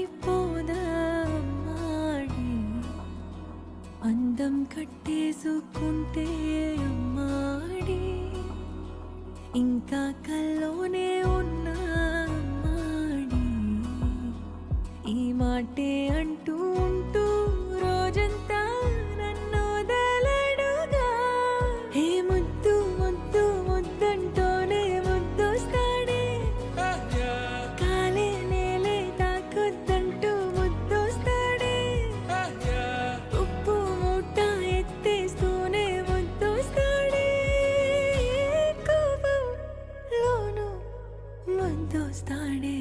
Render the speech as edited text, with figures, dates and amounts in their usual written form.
మారిపోదా అమ్మాడి అందం కట్టేసుకుంటే అమ్మాడి ఇంకా కల్లోనే ఉన్నా అమ్మాడి ఈ మాటే అంటూ ఉంటూ రోజంతా నన్ను వదలడుగా హే ముద్దు ముద్దు ముద్దంటూనే ముద్దొస్తాడే కాలే నేలే తాకొద్దంటూ ముద్దొస్తాడే ఉప్పు మూట ఎత్తేస్తూనే ముద్దొస్తాడే కోపంలోనూ ముద్దొస్తాడే